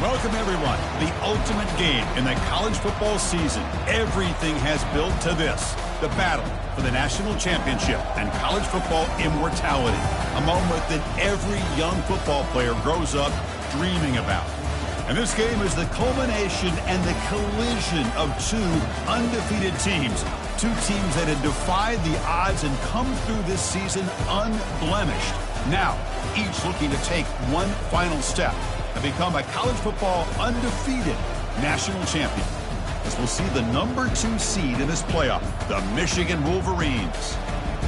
Welcome, everyone. The ultimate game in the college football season. Everything has built to this. The battle for the national championship and college football immortality. A moment that every young football player grows up dreaming about. And this game is the culmination and the collision of two undefeated teams. Two teams that had defied the odds and come through this season unblemished. Now, each looking to take one final step and become a college football undefeated national champion. As we'll see the number 2 seed in this playoff, the Michigan Wolverines,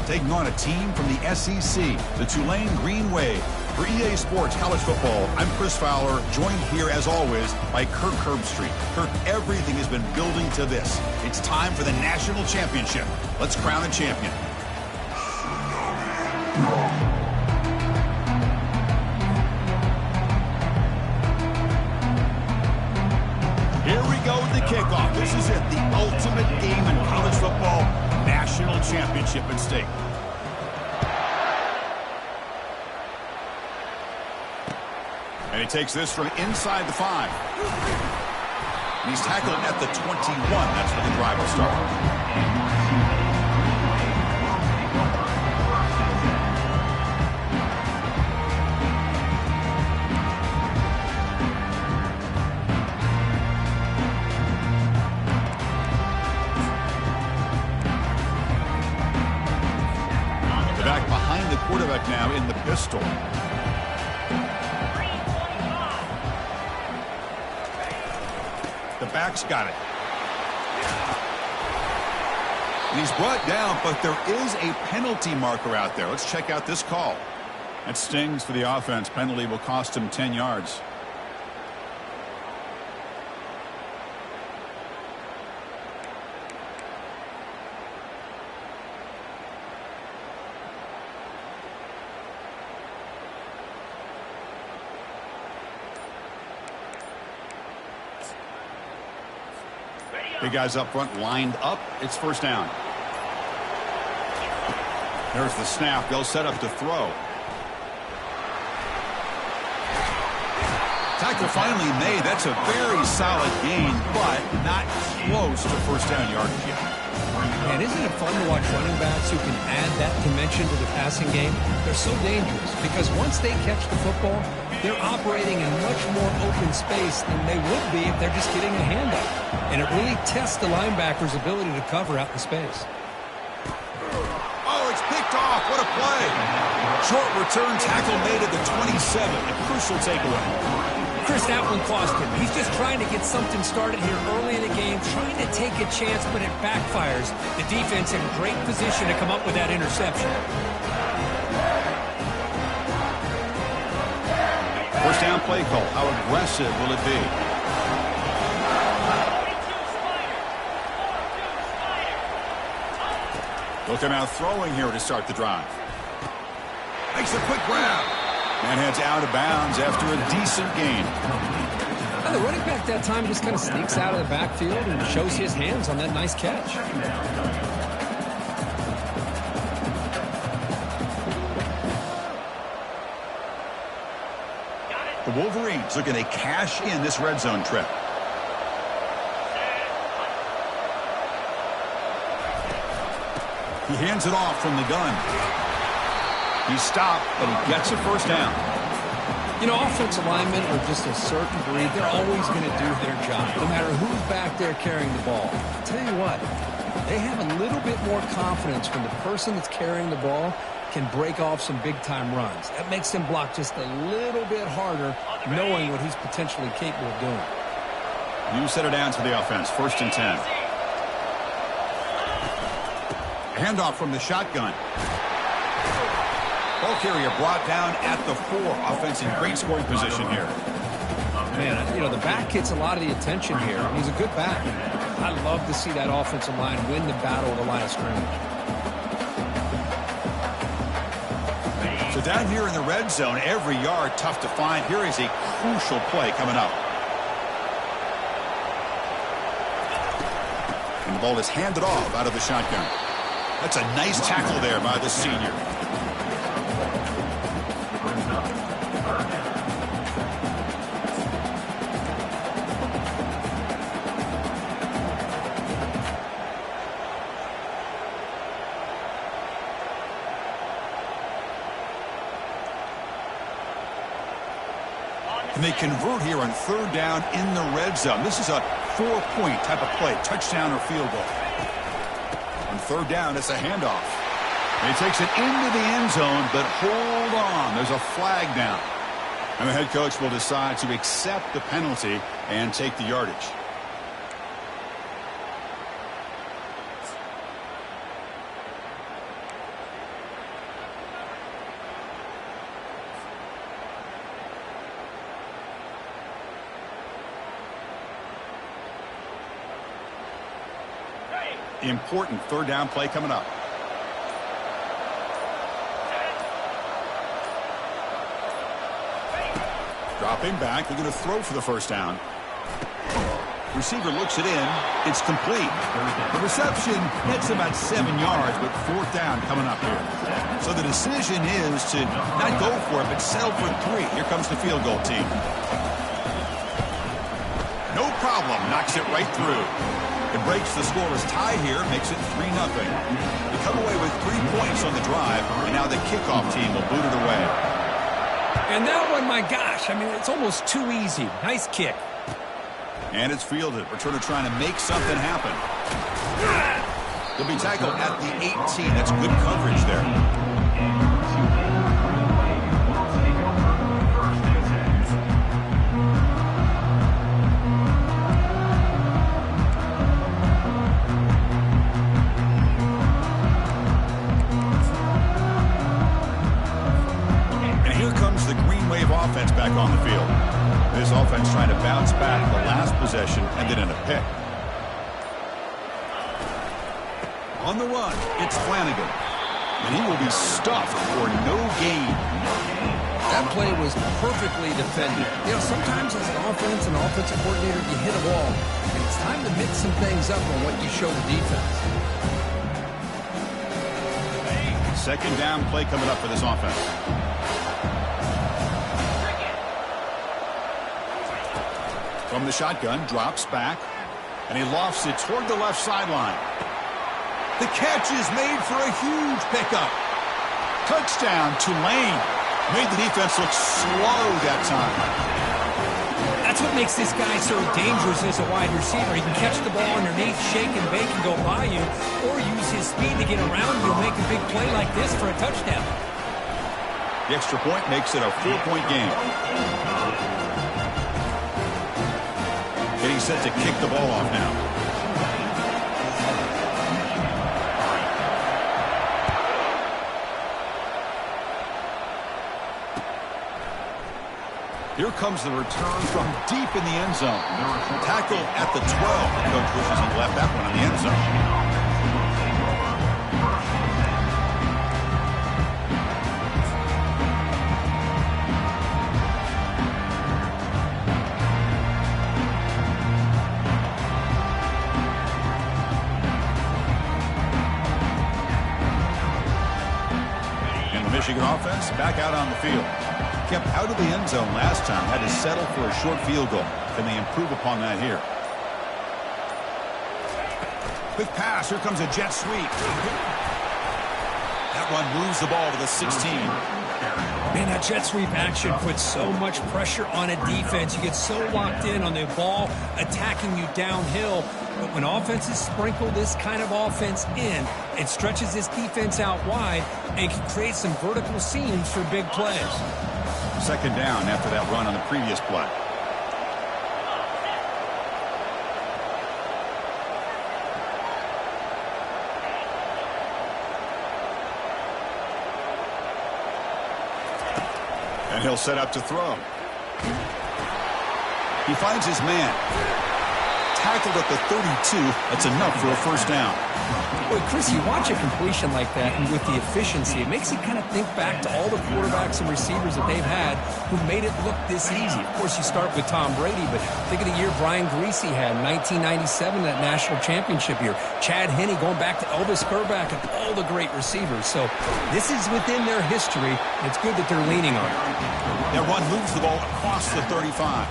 taking on a team from the SEC, the Tulane Green Wave. For EA Sports College Football, I'm Chris Fowler, joined here as always by Kirk Herbstreit. Kirk, everything has been building to this. It's time for the national championship. Let's crown a champion. Here we go with the kickoff. This is it, the ultimate game in college football, national championship at stake. And he takes this from inside the 5. And he's tackled at the 21. That's where the drive will start. Back behind the quarterback now in the pistol. The back's got it. And he's brought down, but there is a penalty marker out there. Let's check out this call. That stings for the offense. Penalty will cost him 10 yards. Big guys up front lined up. It's first down. There's the snap. They'll set up to throw. Tackle finally made. That's a very solid gain, but not close to first down yardage yet. And isn't it fun to watch running backs who can add that dimension to the passing game? They're so dangerous because once they catch the football, they're operating in much more open space than they would be if they're just getting a handoff. And it really tests the linebacker's ability to cover out in space. Oh, it's picked off. What a play. Short return tackle made at the 27. A crucial takeaway. Chris, that one cost him. He's just trying to get something started here early in the game, trying to take a chance, but it backfires. The defense in great position to come up with that interception. First down play call. How aggressive will it be? Looking out throwing here to start the drive. Makes a quick grab. And heads out of bounds after a decent gain. The running back that time just kind of sneaks out of the backfield and shows his hands on that nice catch. The Wolverines looking to cash in this red zone trip. He hands it off from the gun. He's stopped, but he gets a first down. You know, offensive linemen are just a certain breed. They're always going to do their job, no matter who's back there carrying the ball. I'll tell you what, they have a little bit more confidence when the person that's carrying the ball can break off some big-time runs. That makes them block just a little bit harder, knowing what he's potentially capable of doing. New set of downs for the offense. First and 10. Handoff from the shotgun. Ball carrier brought down at the 4. Offense in great scoring position here. Man, you know, the back gets a lot of the attention here. He's a good back. I love to see that offensive line win the battle of the line of scrimmage. So down here in the red zone, every yard tough to find. Here is a crucial play coming up. And the ball is handed off out of the shotgun. That's a nice tackle there by the senior. And they convert here on third down in the red zone. This is a 4-point type of play, touchdown or field goal. On third down, it's a handoff. And he takes it into the end zone, but hold on. There's a flag down. And the head coach will decide to accept the penalty and take the yardage. Important third down play coming up. Dropping back, they're going to throw for the first down. Receiver looks it in. It's complete. The reception hits about 7 yards, but fourth down coming up here. So the decision is to not go for it, but settle for 3. Here comes the field goal team. No problem. Knocks it right through. It breaks the scoreless tie here, makes it 3-0. They come away with 3 points on the drive, and now the kickoff team will boot it away. And that one, my gosh, I mean, it's almost too easy. Nice kick. And it's fielded. Returner trying to make something happen. He'll be tackled at the 18. That's good coverage there. Offense back on the field. This offense trying to bounce back the last possession and then in a pick. On the run, it's Flanagan. And he will be stuffed for no gain. That play was perfectly defended. You know, sometimes as an offense and offensive coordinator, you hit a wall. And it's time to mix some things up on what you show the defense. Second down play coming up for this offense. From the shotgun, drops back, and he lofts it toward the left sideline. The catch is made for a huge pickup. Touchdown, Tulane. Made the defense look slow that time. That's what makes this guy so dangerous as a wide receiver. He can catch the ball underneath, shake and bake and go by you, or use his speed to get around you and make a big play like this for a touchdown. The extra point makes it a 4-point game. Getting set to kick the ball off now. Here comes the return from deep in the end zone. Tackle at the 12. The coach wishes he left that one in the end zone. Michigan offense back out on the field. Kept out of the end zone last time. Had to settle for a short field goal. Can they improve upon that here? Quick pass. Here comes a jet sweep. That run moves the ball to the 16. Man, that jet sweep action puts so much pressure on a defense. You get so locked in on the ball attacking you downhill. But when offenses sprinkle this kind of offense in, it stretches this defense out wide and can create some vertical seams for big plays. Second down after that run on the previous play. And he'll set up to throw. He finds his man. Tackled at the 32. That's enough for a first down. Boy, Chris, you watch a completion like that, and with the efficiency, it makes you kind of think back to all the quarterbacks and receivers that they've had who made it look this easy. Of course, you start with Tom Brady, but think of the year Brian Greasy had in 1997, that national championship year. Chad Henne going back to Elvis Grbac and all the great receivers. So this is within their history. It's good that they're leaning on it. That run moves the ball across the 35.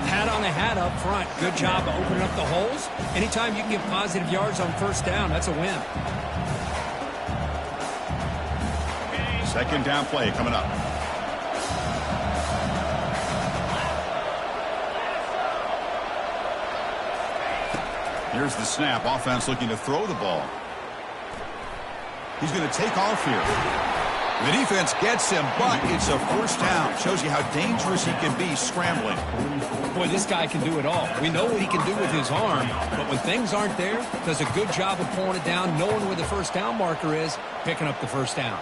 Hat on a hat up front. Good job of opening up the holes. Anytime you can get positive yards on first down, that's a win. Second down play coming up. Here's the snap. Offense looking to throw the ball. He's going to take off here. The defense gets him, but it's a first down. Shows you how dangerous he can be scrambling. Boy, this guy can do it all. We know what he can do with his arm, but when things aren't there, does a good job of pulling it down, knowing where the first down marker is, picking up the first down.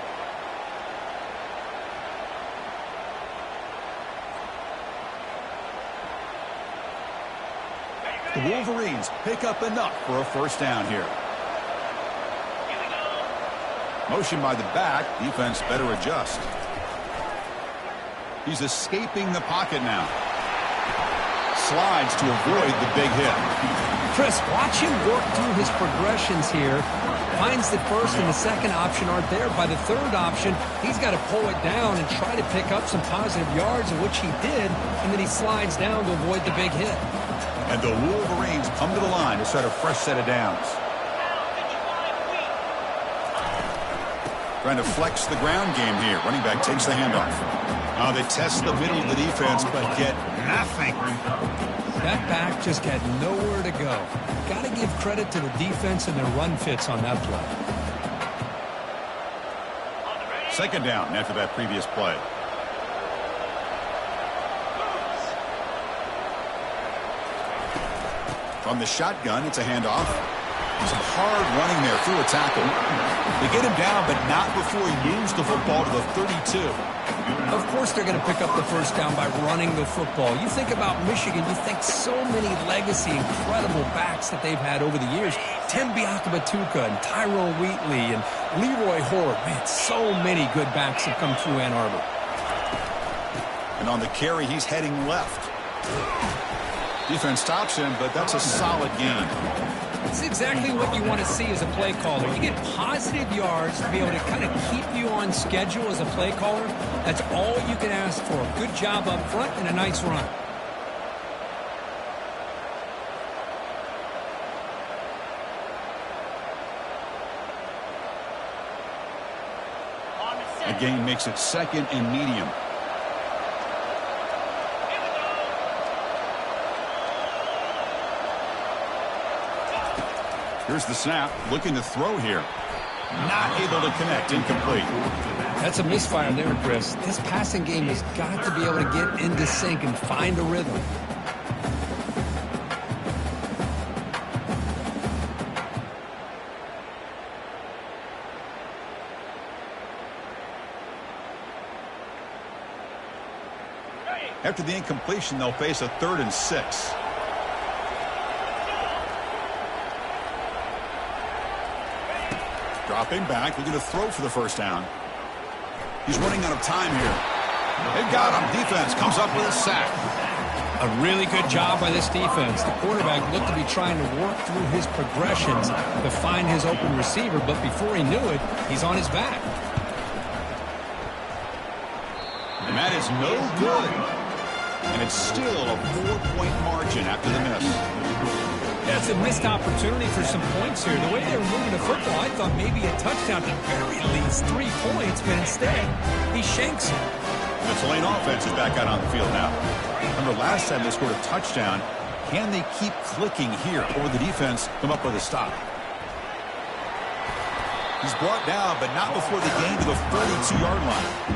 The Wolverines pick up enough for a first down here. Motion by the back. Defense better adjust. He's escaping the pocket now. Slides to avoid the big hit. Chris, watch him work through his progressions here. Finds the first and the second option aren't there. By the third option, he's got to pull it down and try to pick up some positive yards, in which he did, and then he slides down to avoid the big hit. And the Wolverines come to the line to start a fresh set of downs. Trying to flex the ground game here. Running back takes the handoff. They test the middle of the defense, but get nothing. That back just had nowhere to go. Got to give credit to the defense and their run fits on that play. Second down after that previous play. From the shotgun, it's a handoff. Some hard running there through a tackle. They get him down, but not before he moves the football to the 32. Of course they're going to pick up the first down by running the football. You think about Michigan, you think so many legacy, incredible backs that they've had over the years. Tim Biakabatuka and Tyrone Wheatley and Leroy Horde. Man, so many good backs have come through Ann Arbor. And on the carry, he's heading left. Defense stops him, but that's a solid gain. It's exactly what you want to see as a play caller. You get positive yards to be able to kind of keep you on schedule as a play caller. That's all you can ask for. A good job up front and a nice run. A gain makes it second and medium. Here's the snap, looking to throw here. Not able to connect, incomplete. That's a misfire there, Chris. This passing game has got to be able to get into sync and find a rhythm. After the incompletion, they'll face a 3rd and 6. Dropping back, looking to throw for the first down. He's running out of time here. They've got him. Defense comes up with a sack. A really good job by this defense. The quarterback looked to be trying to work through his progressions to find his open receiver, but before he knew it, he's on his back. And that is no good. And it's still a 4-point margin after the miss. That's a missed opportunity for some points here. The way they were moving the football, I thought maybe a touchdown, at the very least 3 points, but instead, he shanks it. The Tulane offense is back out on the field now. Remember last time they scored a touchdown. Can they keep clicking here, or the defense come up with a stop? He's brought down, but not before the gain to the 42-yard line.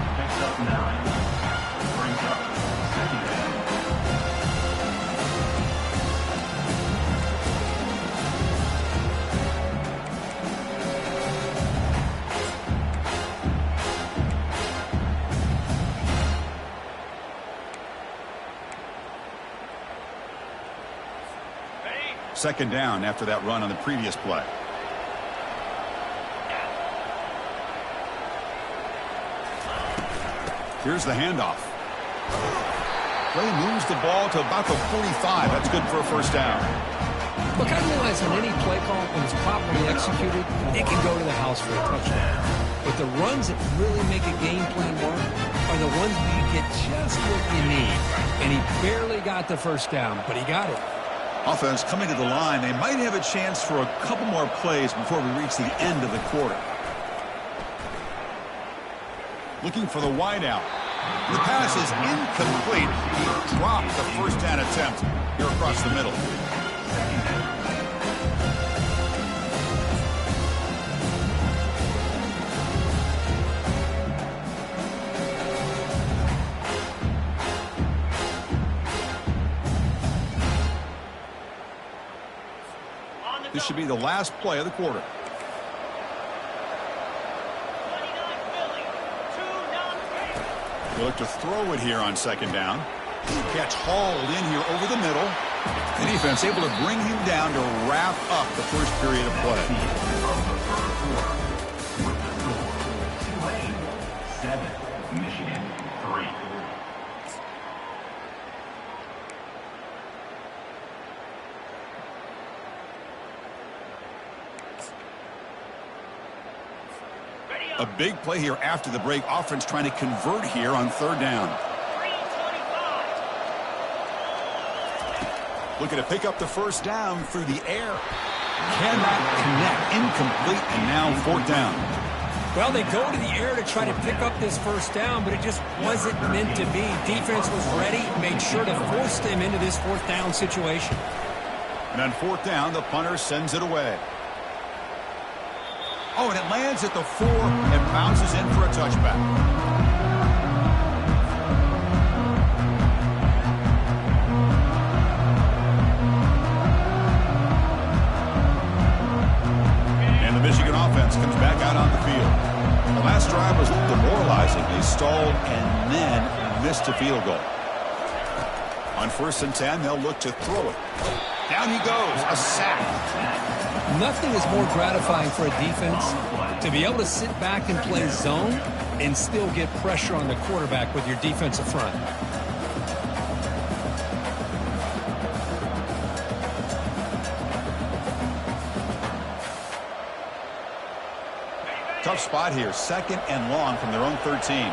Second down after that run on the previous play. Here's the handoff. Play moves the ball to about the 45. That's good for a first down. Look, I realize on any play call, when it's properly executed, it can go to the house for a touchdown. But the runs that really make a game plan work are the ones where you get just what you need. And he barely got the first down, but he got it. Offense coming to the line. They might have a chance for a couple more plays before we reach the end of the quarter. Looking for the wideout. The pass is incomplete. He dropped the first down attempt here across the middle. This should be the last play of the quarter. They look to throw it here on second down. Catch hauled in here over the middle. The defense able to bring him down to wrap up the first period of play. 7, Michigan 3. A big play here after the break. Offense trying to convert here on third down. Looking to pick up the first down through the air. Cannot connect. Incomplete, and now fourth down. Well, they go to the air to try to pick up this first down, but it just wasn't meant to be. Defense was ready, made sure to force them into this fourth down situation. And on fourth down, the punter sends it away. Oh, and it lands at the 4 and bounces in for a touchback. And the Michigan offense comes back out on the field. The last drive was demoralizing. They stalled and then missed a field goal. On 1st and 10, they'll look to throw it. Down he goes, a sack. Nothing is more gratifying for a defense to be able to sit back and play zone and still get pressure on the quarterback with your defensive front. Tough spot here, 2nd and long from their own 13.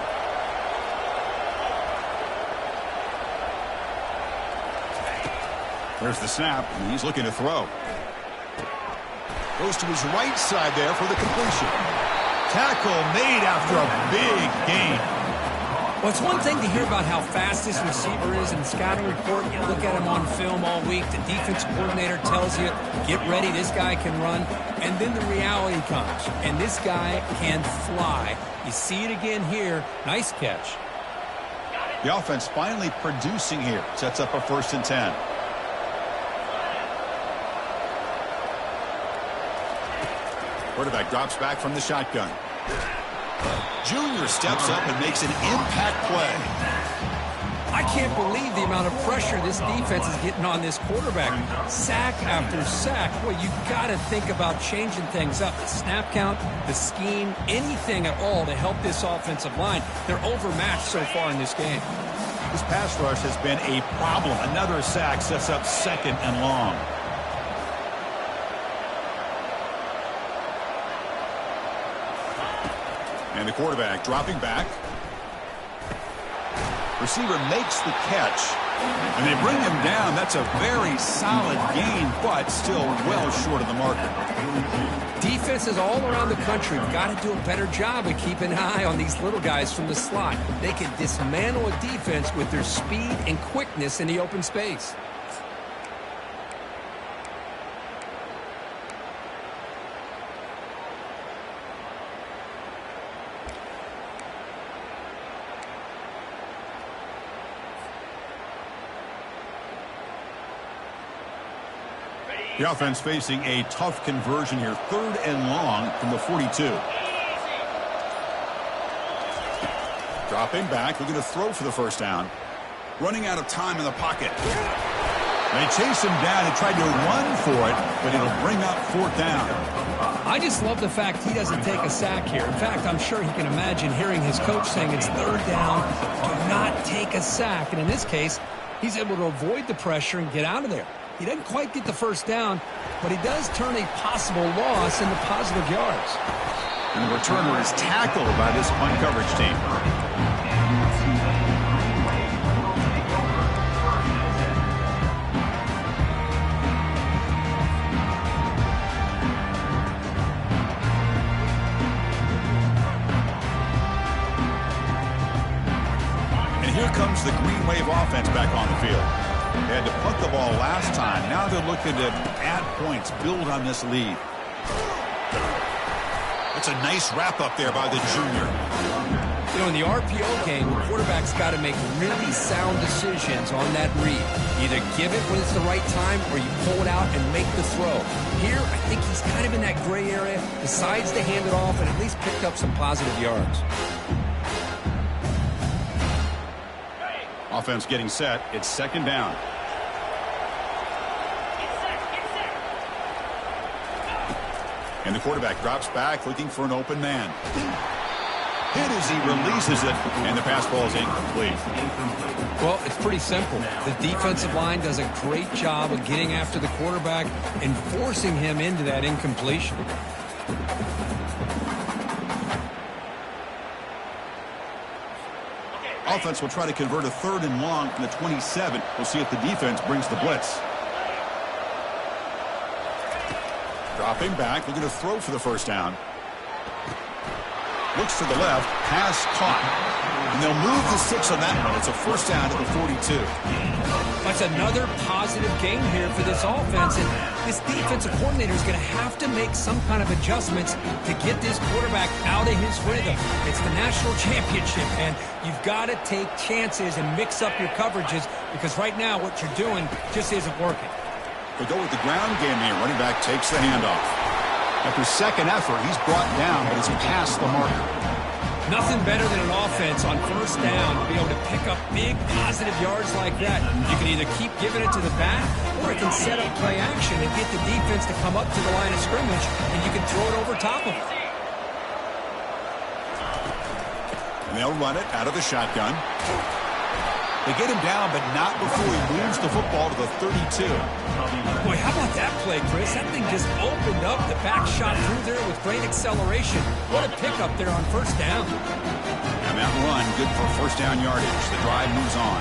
There's the snap, and he's looking to throw. Goes to his right side there for the completion. Tackle made after a big gain. Well, it's one thing to hear about how fast this receiver is in the scouting report. You look at him on film all week. The defense coordinator tells you, get ready, this guy can run. And then the reality comes, and this guy can fly. You see it again here. Nice catch. The offense finally producing here. Sets up a 1st and 10. Quarterback drops back from the shotgun. Junior steps up and makes an impact play. I can't believe the amount of pressure this defense is getting on this quarterback. Sack after sack. Well, you got to think about changing things up. The snap count, the scheme, anything at all to help this offensive line. They're overmatched so far in this game. This pass rush has been a problem. Another sack sets up 2nd and long. And the quarterback dropping back. Receiver makes the catch. And they bring him down. That's a very solid gain, but still well short of the marker. Defenses all around the country have got to do a better job of keeping an eye on these little guys from the slot. They can dismantle a defense with their speed and quickness in the open space. The offense facing a tough conversion here. 3rd and long from the 42. Dropping back, looking to throw for the first down. Running out of time in the pocket. They chase him down. He tried to run for it, but it'll bring up 4th down. I just love the fact he doesn't take a sack here. In fact, I'm sure he can imagine hearing his coach saying it's 3rd down. Do not take a sack. And in this case, he's able to avoid the pressure and get out of there. He doesn't quite get the first down, but he does turn a possible loss into positive yards. And the returner is tackled by this punt coverage team. And here comes the Green Wave offense back on the field. They had to punt the ball last time. Now they're looking to add points, build on this lead. That's a nice wrap up there by the junior. You know, in the RPO game, the quarterback's got to make really sound decisions on that read. Either give it when it's the right time or you pull it out and make the throw. Here, I think he's kind of in that gray area, decides to hand it off and at least picked up some positive yards. Offense getting set. It's second down. And the quarterback drops back looking for an open man. Hit as he releases it, and the pass ball is incomplete. Well, it's pretty simple. The defensive line does a great job of getting after the quarterback and forcing him into that incompletion. Offense will try to convert a 3rd and long from the 27. We'll see if the defense brings the blitz. Dropping back, looking to throw for the first down. Looks to the left, pass caught. And they'll move the 6 on that one. It's a first down at the 42. That's another positive game here for this offense. And this defensive coordinator is going to have to make some kind of adjustments to get this quarterback out of his rhythm. It's the national championship, and you've got to take chances and mix up your coverages because right now what you're doing just isn't working. They go with the ground game here. Running back takes the handoff. After second effort, he's brought down, but he's past the marker. Nothing better than an offense on first down to be able to pick up big positive yards like that. You can either keep giving it to the back, or it can set up play action and get the defense to come up to the line of scrimmage, and you can throw it over top of it. And they'll run it out of the shotgun. They get him down, but not before he moves the football to the 32. Boy, how about that play, Chris? That thing just opened up. The back shot through there with great acceleration. What a pickup there on first down. And that run, good for first down yardage. The drive moves on.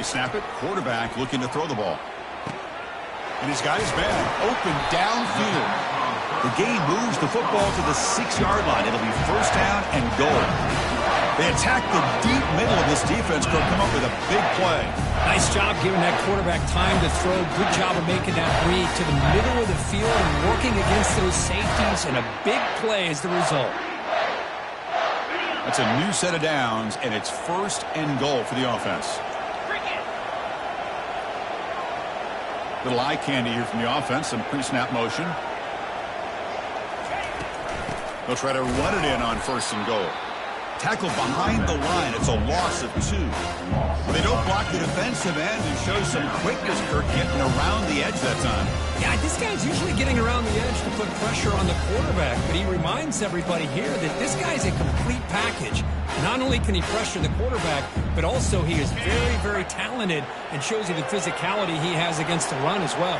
They snap it. Quarterback looking to throw the ball. And he's got his man open downfield. The game moves the football to the 6-yard line. It'll be first down and goal. They attack the deep middle of this defense, Kirk, come up with a big play. Nice job giving that quarterback time to throw. Good job of making that read to the middle of the field and working against those safeties, and a big play is the result. That's a new set of downs, and it's first and goal for the offense. Little eye candy here from the offense, some pre-snap motion. They'll try to run it in on first and goal. Tackle behind the line. It's a loss of 2. They don't block the defensive end and show some quickness, Kirk, getting around the edge that time. Yeah, this guy's usually getting around the edge to put pressure on the quarterback, but he reminds everybody here that this guy's a complete package. Not only can he pressure the quarterback, but also he is very, very talented and shows you the physicality he has against the run as well.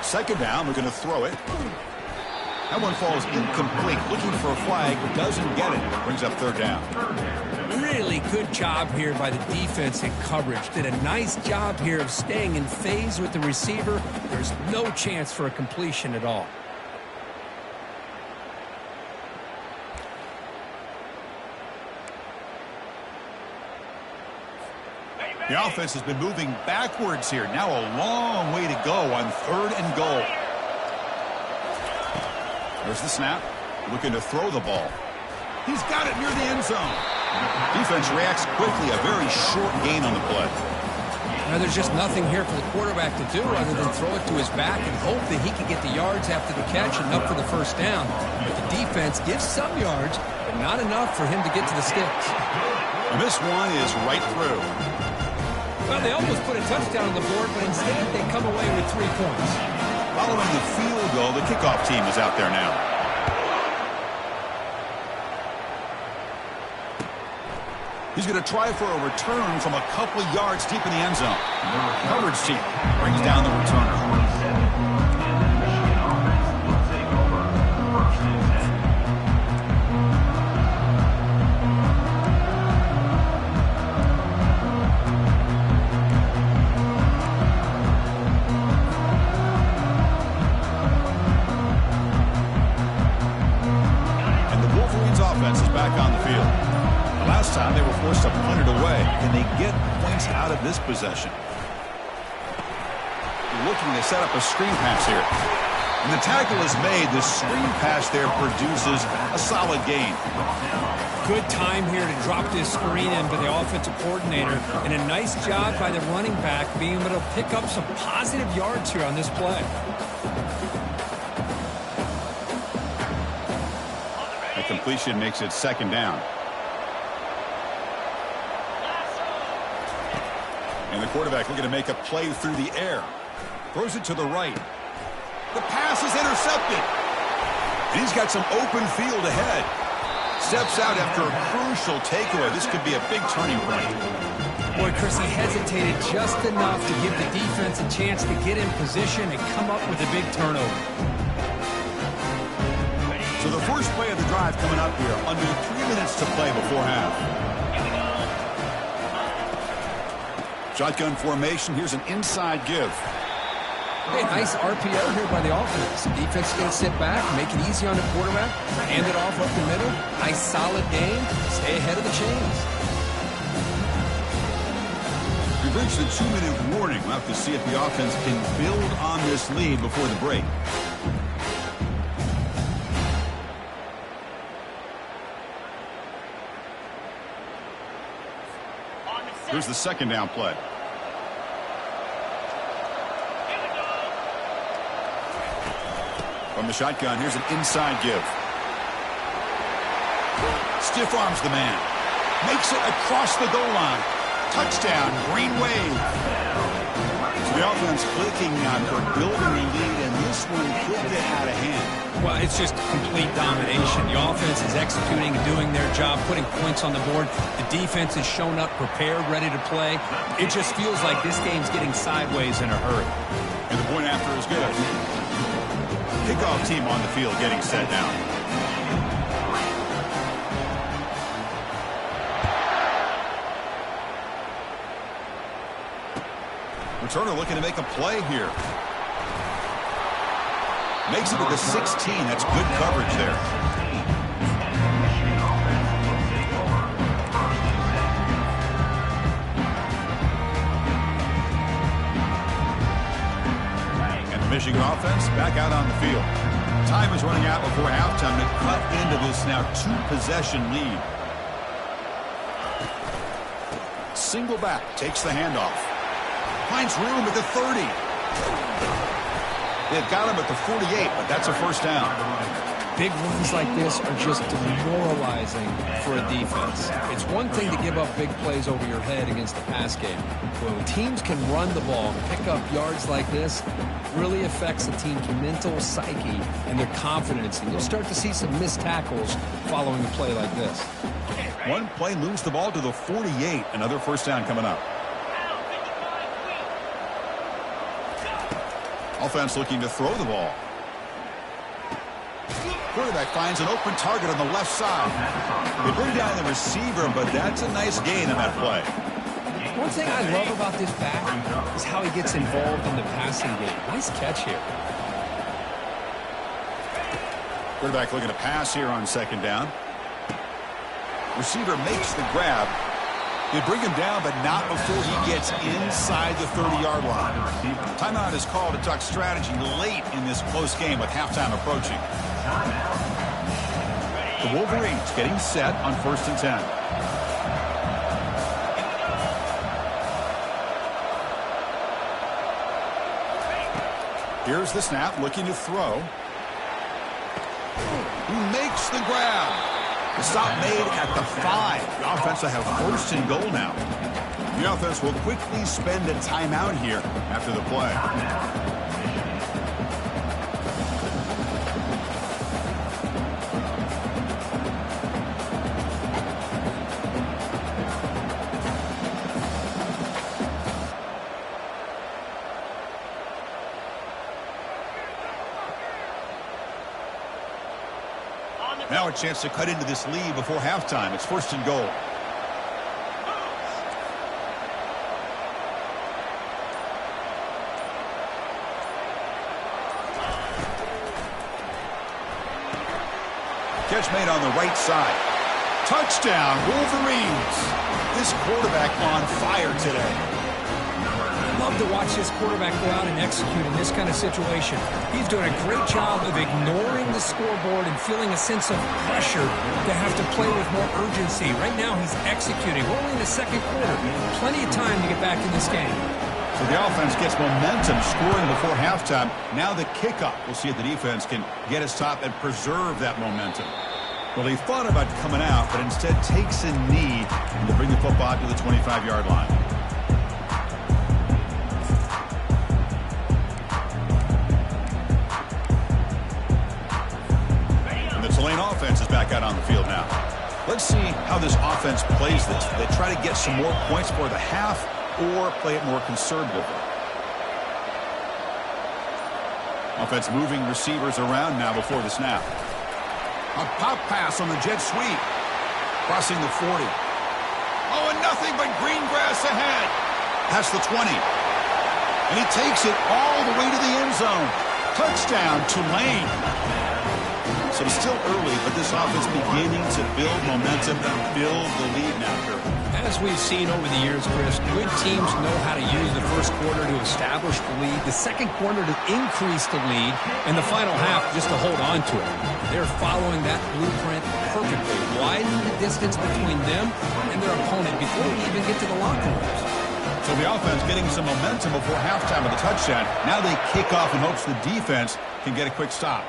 Second down, we're going to throw it. That one falls incomplete. Looking for a flag, doesn't get it. Brings up third down. Really good job here by the defense in coverage. Did a nice job here of staying in phase with the receiver. There's no chance for a completion at all. The offense has been moving backwards here. Now a long way to go on third and goal. There's the snap. Looking to throw the ball. He's got it near the end zone. Defense reacts quickly. A very short gain on the play. Now, there's just nothing here for the quarterback to do other than throw it to his back and hope that he can get the yards after the catch and up for the first down. But the defense gives some yards, but not enough for him to get to the sticks. And this one is right through. Well, they almost put a touchdown on the board, but instead they come away with 3 points. Following the field goal, the kickoff team is out there now. He's going to try for a return from a couple of yards deep in the end zone. The coverage team brings down the returner. Offense is back on the field. Last time they were forced to punt it away. Can they get points out of this possession? Looking to set up a screen pass here. And the tackle is made. The screen pass there produces a solid gain. Good time here to drop this screen in by the offensive coordinator. And a nice job by the running back being able to pick up some positive yards here on this play. A completion makes it second down. And the quarterback looking to make a play through the air. Throws it to the right. The pass is intercepted. And he's got some open field ahead. Steps out after a crucial takeaway. This could be a big turning point. Boy, Chris, he hesitated just enough to give the defense a chance to get in position and come up with a big turnover. So the first play of the drive coming up here. Under 3 minutes to play before half. Shotgun formation. Here's an inside give. Hey, nice RPO here by the offense. Defense is going to sit back, make it easy on the quarterback, hand it off up the middle. Nice solid game. Stay ahead of the chains. We've reached the 2-minute warning. We'll have to see if the offense can build on this lead before the break. Here's the second down play. From the shotgun, here's an inside give. Stiff arms the man. Makes it across the goal line. Touchdown, Green Wave. So the offense clicking on for building a lead, and this one could get out of hand. Well, it's just complete domination. The offense is executing and doing their job, putting points on the board. The defense has shown up, prepared, ready to play. It just feels like this game's getting sideways in a hurry. And the point after is good. Kickoff team on the field getting set down. Returner looking to make a play here. Makes it to the 16. That's good coverage there. And the Michigan offense back out on the field. Time is running out before halftime to cut into this now 2-possession lead. Single back takes the handoff. Finds room at the 30. They've got him at the 48, but that's a first down. Big runs like this are just demoralizing for a defense. It's one thing to give up big plays over your head against the pass game. When teams can run the ball and pick up yards like this, it really affects the team's mental psyche and their confidence. And you'll start to see some missed tackles following a play like this. One play moves the ball to the 48. Another first down coming up. Offense looking to throw the ball. Quarterback finds an open target on the left side. They bring down the receiver, but that's a nice gain on that play. One thing I love about this back is how he gets involved in the passing game. Nice catch here. Quarterback looking to pass here on second down. Receiver makes the grab. They bring him down, but not before he gets inside the 30-yard line. Timeout is called to talk strategy late in this close game with halftime approaching. The Wolverines getting set on 1st and 10. Here's the snap, looking to throw. He makes the grab. The stop made at the 5. The offense will have 1st and goal now. The offense will quickly spend a timeout here after the play. Now a chance to cut into this lead before halftime. It's 1st and goal. Catch made on the right side. Touchdown, Wolverines. This quarterback on fire today. love to watch this quarterback go out and execute in this kind of situation. He's doing a great job of ignoring the scoreboard and feeling a sense of pressure to have to play with more urgency. Right now, he's executing. We're only in the second quarter. Plenty of time to get back in this game. So the offense gets momentum, scoring before halftime. Now the kickoff. We'll see if the defense can get his top and preserve that momentum. Well, he thought about coming out, but instead takes a knee to bring the football out to the 25-yard line. And the Tulane offense is back out on the field now. Let's see how this offense plays this. They try to get some more points for the half or play it more conservatively. Offense moving receivers around now before the snap. A pop pass on the jet sweep. Crossing the 40. Oh, and nothing but green grass ahead. Past the 20. And he takes it all the way to the end zone. Touchdown, Tulane. So it's still early, but this offense beginning to build momentum and build the lead now, Kirk. As we've seen over the years, Chris, good teams know how to use the first quarter to establish the lead, the second quarter to increase the lead, and the final half just to hold on to it. They're following that blueprint perfectly, widening the distance between them and their opponent before we even get to the locker rooms. So the offense getting some momentum before halftime with a touchdown. Now they kick off in hopes the defense can get a quick stop.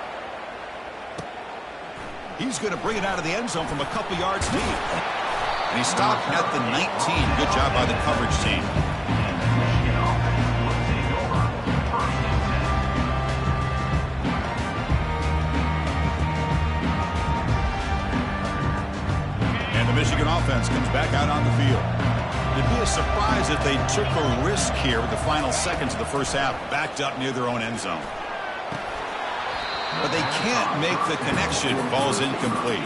He's going to bring it out of the end zone from a couple yards deep. And he stopped at the 19. Good job by the coverage team. And the Michigan offense comes back out on the field. It'd be a surprise if they took a risk here with the final seconds of the first half, backed up near their own end zone. But they can't make the connection. Ball's incomplete.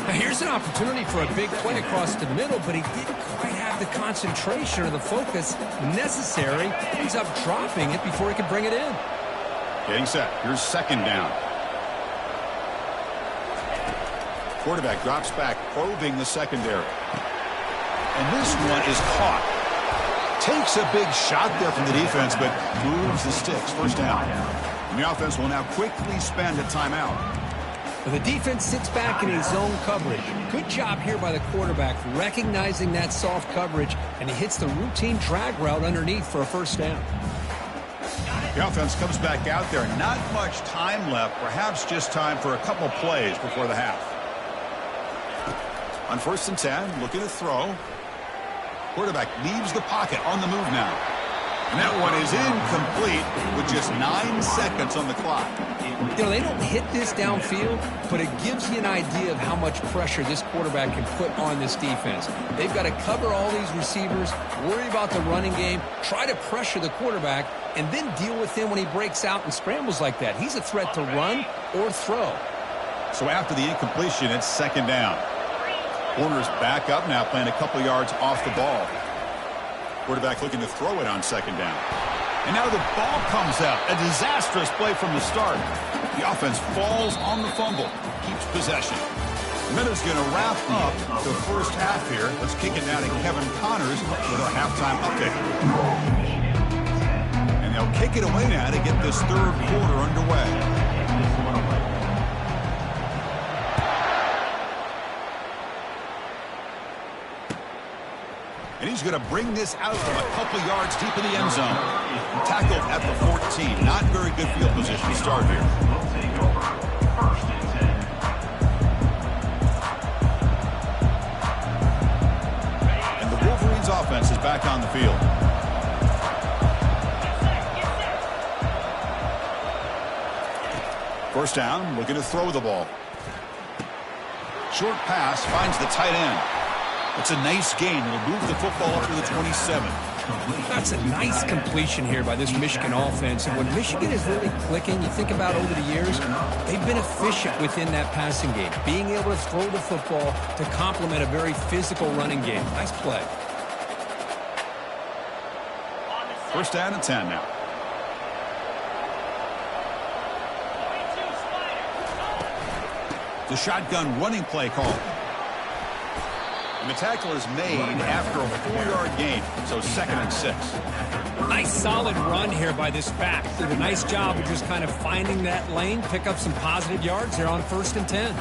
Now here's an opportunity for a big play across the middle, but he didn't quite have the concentration or the focus necessary. He ends up dropping it before he could bring it in. Getting set. Here's second down. Quarterback drops back, probing the secondary. And this one is caught. Takes a big shot there from the defense, but moves the sticks. First down. And the offense will now quickly spend a timeout. The defense sits back in his zone coverage. Good job here by the quarterback, recognizing that soft coverage, and he hits the routine drag route underneath for a first down. The offense comes back out there. Not much time left, perhaps just time for a couple plays before the half. On 1st and 10, looking to throw. Quarterback leaves the pocket, on the move now. And that one is incomplete with just 9 seconds on the clock. You know, they don't hit this downfield, but it gives you an idea of how much pressure this quarterback can put on this defense. They've got to cover all these receivers, worry about the running game, try to pressure the quarterback, and then deal with him when he breaks out and scrambles like that. He's a threat to run or throw. So after the incompletion, it's second down. Corner's back up now, playing a couple yards off the ball. Quarterback looking to throw it on second down. And now the ball comes out. A disastrous play from the start. The offense falls on the fumble. Keeps possession. Miller's going to wrap up the first half here. Let's kick it now to Kevin Connors with our halftime update. And they'll kick it away now to get this third quarter underway. And he's going to bring this out from a couple yards deep in the end zone. Tackled at the 14. Not very good field position to start here. And the Wolverines offense is back on the field. First down, looking to throw the ball. Short pass, finds the tight end. It's a nice gain. It'll move the football up to the 27. That's a nice completion here by this Michigan offense. And when Michigan is really clicking, you think about over the years, they've been efficient within that passing game, being able to throw the football to complement a very physical running game. Nice play. First down and 10 now. The shotgun running play call. And the tackle is made after a 4-yard gain, so 2nd and 6. Nice solid run here by this back. Did a nice job of just kind of finding that lane, pick up some positive yards there on 1st and 10.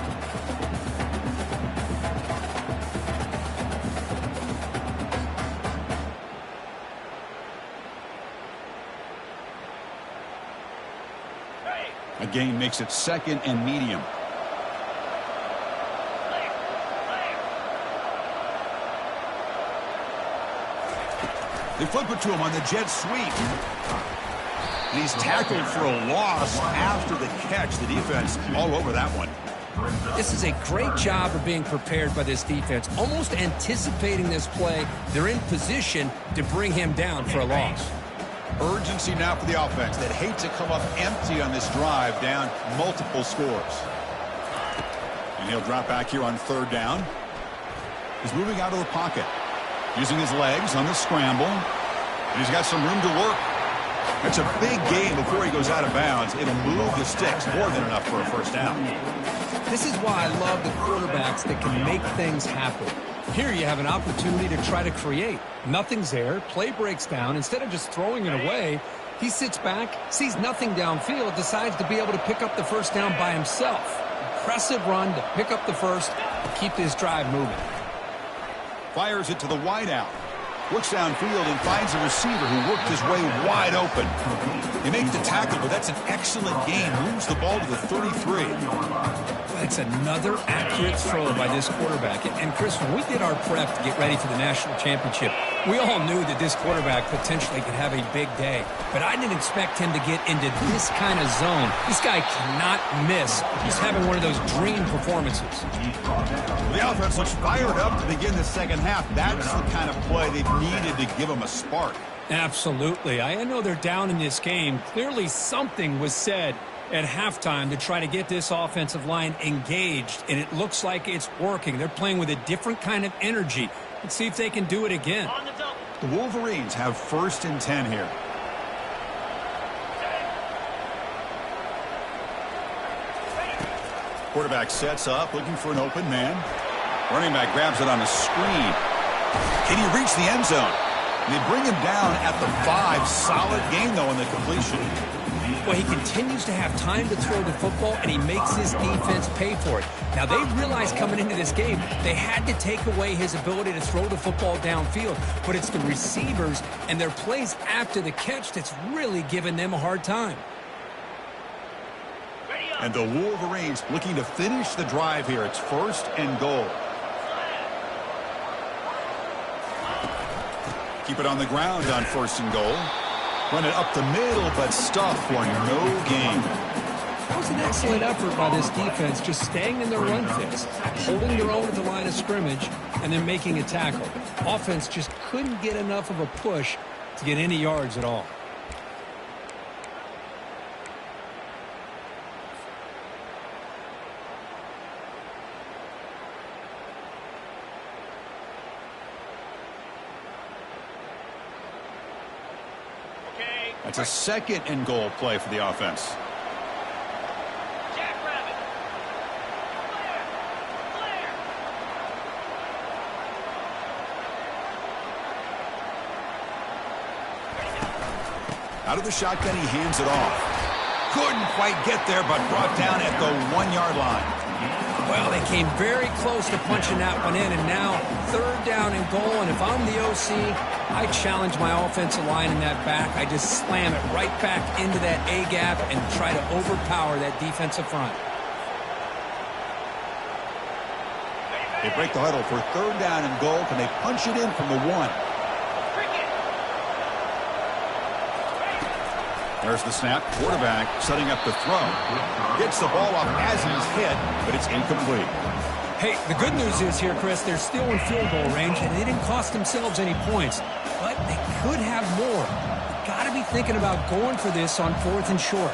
A gain makes it 2nd and medium. They flip it to him on the jet sweep. And he's tackled for a loss after the catch. The defense all over that one. This is a great job of being prepared by this defense, almost anticipating this play. They're in position to bring him down for a loss. Urgency now for the offense that hate to come up empty on this drive, down multiple scores. And he'll drop back here on 3rd down. He's moving out of the pocket, using his legs on the scramble. And he's got some room to work. It's a big gain before he goes out of bounds. It'll move the sticks more than enough for a 1st down. This is why I love the quarterbacks that can make things happen. Here you have an opportunity to try to create. Nothing's there. Play breaks down. Instead of just throwing it away, he sits back, sees nothing downfield, decides to be able to pick up the 1st down by himself. Impressive run to pick up the 1st and keep this drive moving. Fires it to the wideout. Looks downfield and finds a receiver who worked his way wide open. He makes the tackle, but that's an excellent gain. Moves the ball to the 33. That's another accurate throw by this quarterback. And Chris, when we did our prep to get ready for the national championship, we all knew that this quarterback potentially could have a big day. But I didn't expect him to get into this kind of zone. This guy cannot miss. He's having one of those dream performances. The offense looks fired up to begin the 2nd half. That's the kind of play they've needed to give him a spark. Absolutely. I know they're down in this game. Clearly something was said at halftime to try to get this offensive line engaged, and it looks like it's working. They're playing with a different kind of energy. Let's see if they can do it again. The Wolverines have 1st and 10 here. Quarterback sets up, looking for an open man. Running back grabs it on a screen. Can he reach the end zone? And they bring him down at the 5. Solid gain, though, in the completion. Well, he continues to have time to throw the football, and he makes his defense pay for it. Now, they realized coming into this game they had to take away his ability to throw the football downfield, but it's the receivers and their plays after the catch that's really giving them a hard time. And the Wolverines looking to finish the drive here. It's 1st and goal. Keep it on the ground on 1st and goal. Run it up the middle, but stuffed for no gain. That was an excellent effort by this defense, just staying in their run fits, holding their own at the line of scrimmage, and then making a tackle. Offense just couldn't get enough of a push to get any yards at all. That's a 2nd and goal play for the offense. Out of the shotgun, he hands it off. Couldn't quite get there, but brought down at the 1-yard line. Well, they came very close to punching that one in, and now 3rd down and goal. And if I'm the OC, I challenge my offensive line in that back. I just slam it right back into that A-gap and try to overpower that defensive front. They break the huddle for 3rd down and goal. Can they punch it in from the 1? There's the snap. Quarterback setting up the throw. Gets the ball off as he's hit, but it's incomplete. Hey, the good news is here, Chris, they're still in field goal range, and they didn't cost themselves any points. But they could have more. You've got to be thinking about going for this on 4th and short.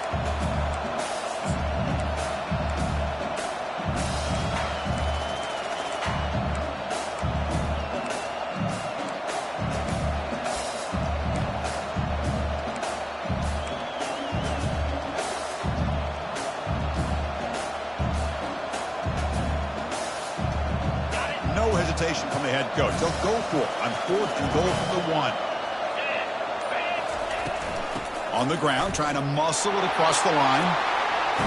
No no hesitation from the head coach. They'll go for it on 4th and goal from the 1. On the ground, trying to muscle it across the line.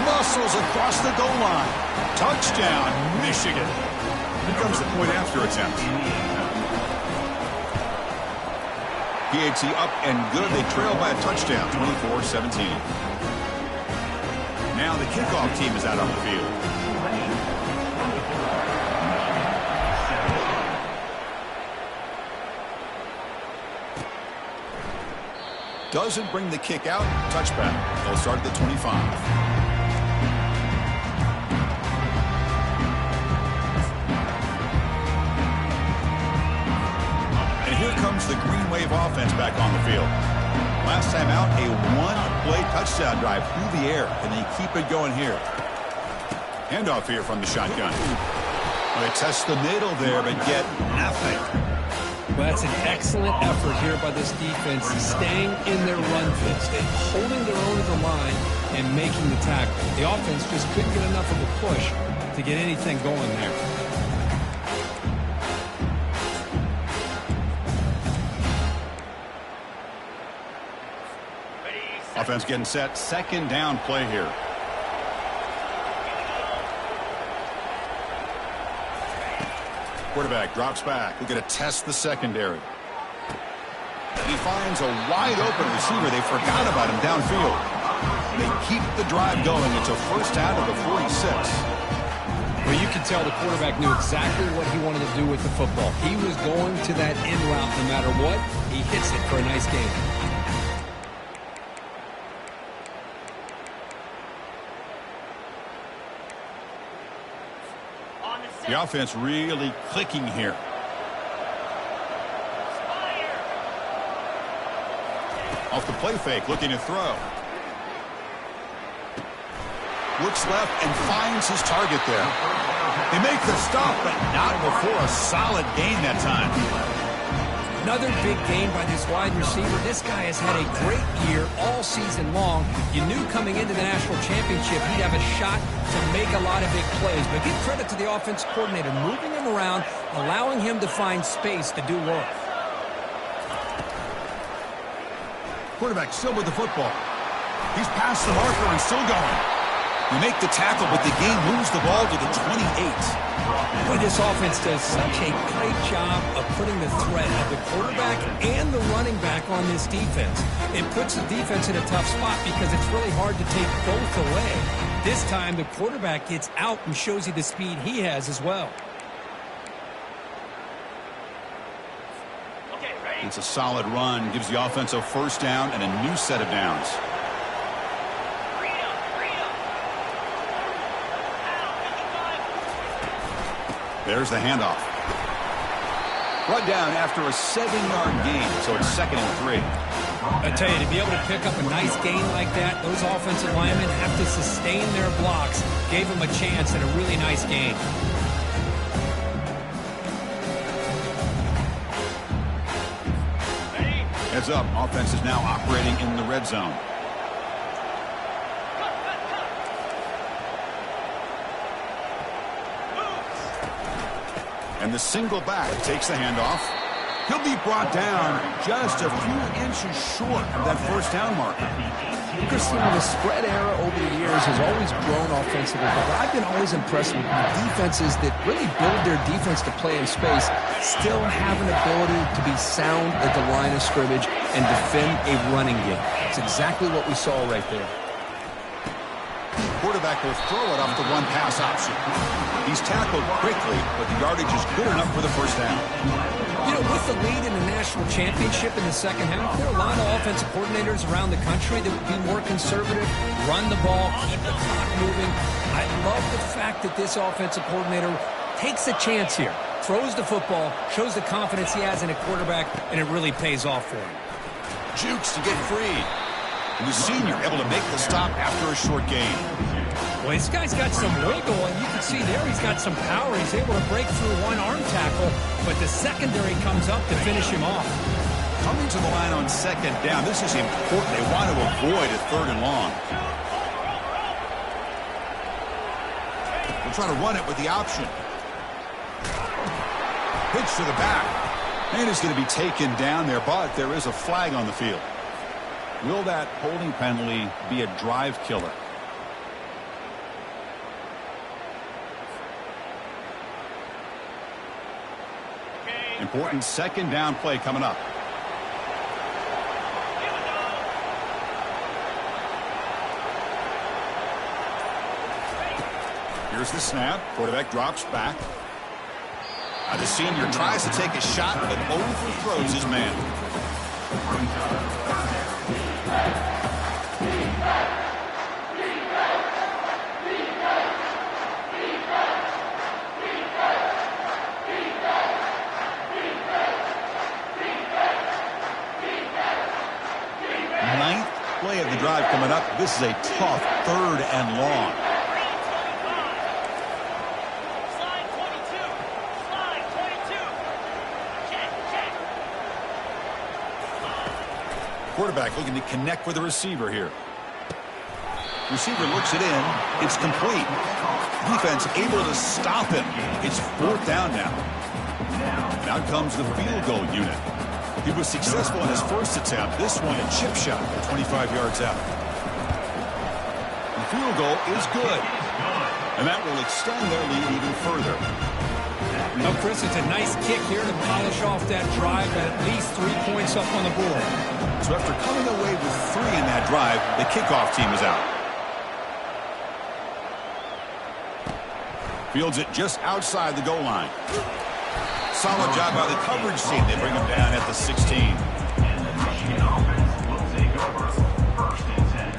Muscles across the goal line. Touchdown, Michigan. Here comes the point after attempt. PAT up and good. They trail by a touchdown, 24-17. Now the kickoff team is out on the field. Doesn't bring the kick out. Touchback. They'll start at the 25. And here comes the Green Wave offense back on the field. Last time out, a one-play touchdown drive through the air. And they keep it going here. Handoff here from the shotgun. Well, they test the middle there, but get nothing. Well, that's an excellent effort here by this defense, staying in their run fits, holding their own at the line and making the tackle. The offense just couldn't get enough of a push to get anything going there. Offense getting set. Second down play here. Quarterback drops back. We're going to test the secondary. He finds a wide-open receiver. They forgot about him downfield. They keep the drive going. It's a first down to the 46. Well, you can tell the quarterback knew exactly what he wanted to do with the football. He was going to that in route no matter what. He hits it for a nice gain. The offense really clicking here. Off the play fake, looking to throw. Looks left and finds his target there. They make the stop, but not before a solid gain that time. Another big gain by this wide receiver. This guy has had a great year all season long. You knew coming into the national championship he'd have a shot to make a lot of big plays. But give credit to the offense coordinator, moving him around, allowing him to find space to do work. Quarterback still with the football. He's past the marker and still going. You make the tackle, but the game moves the ball to the 28. Boy, this offense does such a great job of putting the threat of the quarterback and the running back on this defense. It puts the defense in a tough spot because it's really hard to take both away. This time, the quarterback gets out and shows you the speed he has as well. It's a solid run, gives the offense a first down and a new set of downs. There's the handoff. Brought down after a 7-yard gain, so it's 2nd and 3. I tell you, to be able to pick up a nice gain like that, those offensive linemen have to sustain their blocks. Gave them a chance and a really nice gain. Heads up, offense is now operating in the red zone. And the single back takes the handoff. He'll be brought down just a few inches short of that first down marker. Christine, the spread era over the years has always grown offensively, but I've been always impressed with defenses that really build their defense to play in space, still have an ability to be sound at the line of scrimmage and defend a running game. It's exactly what we saw right there. Quarterback will throw it off the one-pass option. He's tackled quickly, but the yardage is good enough for the first down. You know, with the lead in the national championship in the second half, there are a lot of offensive coordinators around the country that would be more conservative, run the ball, keep the clock moving. I love the fact that this offensive coordinator takes a chance here, throws the football, shows the confidence he has in a quarterback, and it really pays off for him. Jukes to get free. And the senior able to make the stop after a short gain. Well, this guy's got some wiggle, and you can see there he's got some power. He's able to break through one arm tackle, but the secondary comes up to finish him off. Coming to the line on second down, this is important. They want to avoid a 3rd and long. We'll try to run it with the option. Pitch to the back. And he's going to be taken down there, but there is a flag on the field. Will that holding penalty be a drive killer? Important second down play coming up. Here's the snap. Quarterback drops back. The senior tries to take a shot, but overthrows his man. Ninth play of the drive coming up. This is a tough 3rd and long. Quarterback looking to connect with the receiver here. Receiver looks it in. It's complete. Defense able to stop him. It's 4th down now. And out comes the field goal unit. He was successful in his first attempt. This one a chip shot for 25 yards out. The field goal is good. And that will extend their lead even further. Well, Chris, it's a nice kick here to polish off that drive, at least 3 points up on the board. So after coming away with 3 in that drive, the kickoff team is out. Fields it just outside the goal line. Solid job by the coverage team. They bring him down at the 16. And the Michigan offense will take over 1st and 10.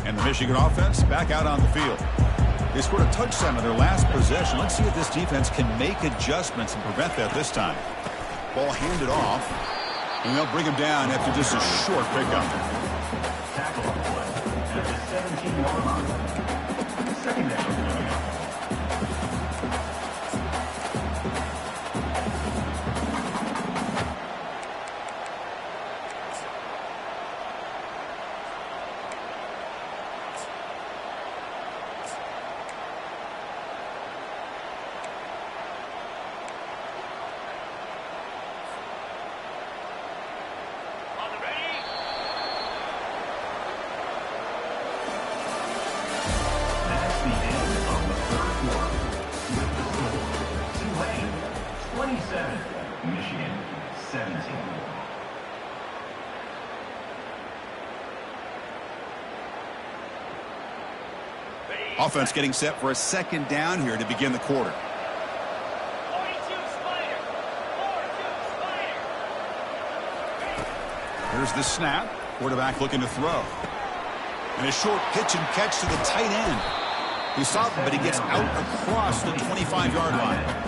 And the Michigan offense back out on the field. They scored a touchdown on their last possession. Let's see if this defense can make adjustments and prevent that this time. Ball handed off, and they'll bring him down after just a short pickup. Tackle on the play at the 17-yard line. 2nd down. Michigan 17. Offense getting set for a 2nd down here to begin the quarter. Here's the snap. Quarterback looking to throw. And a short pitch and catch to the tight end. He stopped him, but he gets out across the 25-yard line.